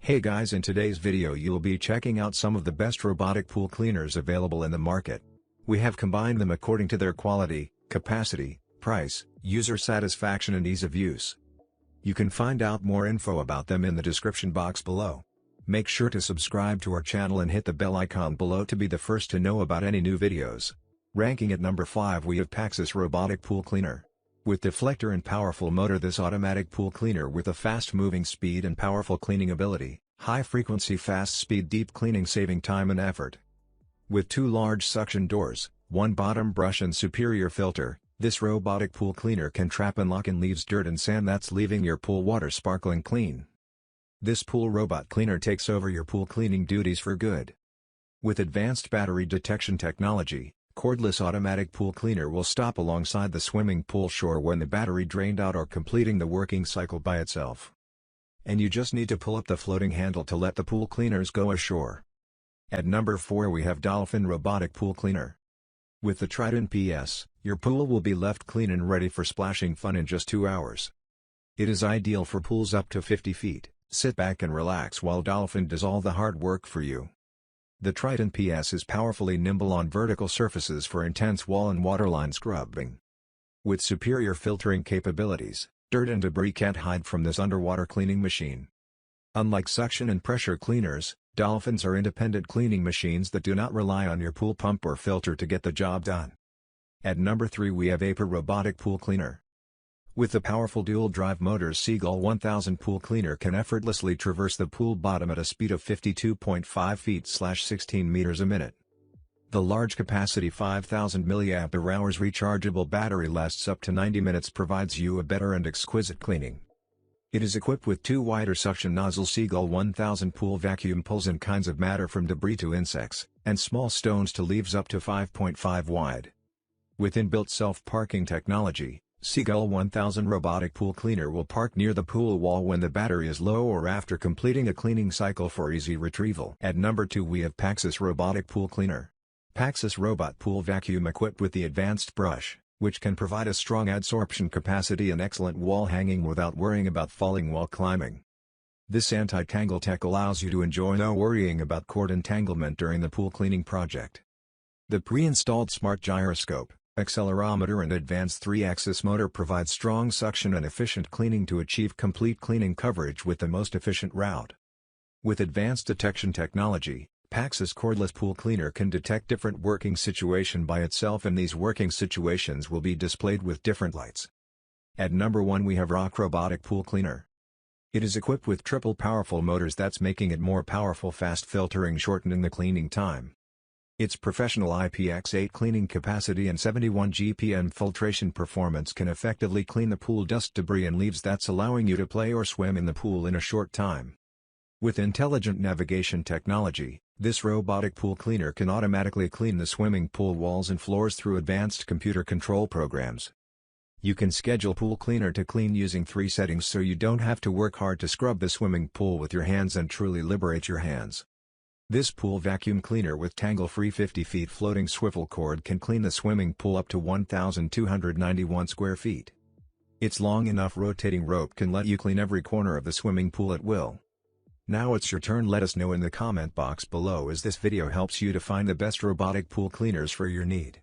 Hey guys, in today's video you'll be checking out some of the best robotic pool cleaners available in the market. We have combined them according to their quality, capacity, price, user satisfaction and ease of use. You can find out more info about them in the description box below. Make sure to subscribe to our channel and hit the bell icon below to be the first to know about any new videos. Ranking at number 5 we have paxcess Robotic Pool Cleaner. With deflector and powerful motor, this automatic pool cleaner with a fast moving speed and powerful cleaning ability, high frequency fast speed deep cleaning saving time and effort. With 2 large suction doors, 1 bottom brush and superior filter, this robotic pool cleaner can trap and lock in leaves dirt and sand that's leaving your pool water sparkling clean. This pool robot cleaner takes over your pool cleaning duties for good. With advanced battery detection technology, cordless automatic pool cleaner will stop alongside the swimming pool shore when the battery drained out or completing the working cycle by itself. And you just need to pull up the floating handle to let the pool cleaners go ashore. At number 4 we have Dolphin Robotic Pool Cleaner. With the Triton PS, your pool will be left clean and ready for splashing fun in just 2 hours. It is ideal for pools up to 50 feet, sit back and relax while Dolphin does all the hard work for you. The Triton PS is powerfully nimble on vertical surfaces for intense wall and waterline scrubbing. With superior filtering capabilities, dirt and debris can't hide from this underwater cleaning machine. Unlike suction and pressure cleaners, Dolphins are independent cleaning machines that do not rely on your pool pump or filter to get the job done. At number 3 we have Paxa Robotic Pool Cleaner. With the powerful dual-drive motors, Seagull 1000 Pool Cleaner can effortlessly traverse the pool bottom at a speed of 52.5 feet/16 meters a minute. The large capacity 5000 mAh rechargeable battery lasts up to 90 minutes, provides you a better and exquisite cleaning. It is equipped with 2 wider suction nozzles. Seagull 1000 Pool Vacuum pulls in kinds of matter from debris to insects, and small stones to leaves up to 5.5 wide. With inbuilt self-parking technology, Seagull 1000 Robotic Pool Cleaner will park near the pool wall when the battery is low or after completing a cleaning cycle for easy retrieval. At number 2 we have paxcess Robotic Pool Cleaner. Paxcess Robot Pool Vacuum equipped with the advanced brush, which can provide a strong adsorption capacity and excellent wall hanging without worrying about falling while climbing. This anti-tangle tech allows you to enjoy no worrying about cord entanglement during the pool cleaning project. The pre-installed smart gyroscope, accelerometer and advanced 3-axis motor provide strong suction and efficient cleaning to achieve complete cleaning coverage with the most efficient route. With advanced detection technology, paxcess cordless pool cleaner can detect different working situation by itself, and these working situations will be displayed with different lights. At number 1 we have Robotic Pool Cleaner. It is equipped with triple powerful motors that's making it more powerful, fast filtering, shortening the cleaning time. Its professional IPX8 cleaning capacity and 71 GPM filtration performance can effectively clean the pool dust, debris and leaves, that's allowing you to play or swim in the pool in a short time. With intelligent navigation technology, this robotic pool cleaner can automatically clean the swimming pool walls and floors through advanced computer control programs. You can schedule pool cleaner to clean using 3 settings, so you don't have to work hard to scrub the swimming pool with your hands and truly liberate your hands. This pool vacuum cleaner with tangle-free 50 feet floating swivel cord can clean the swimming pool up to 1,291 square feet. Its long enough rotating rope can let you clean every corner of the swimming pool at will. Now it's your turn. Let us know in the comment box below as this video helps you to find the best robotic pool cleaners for your need.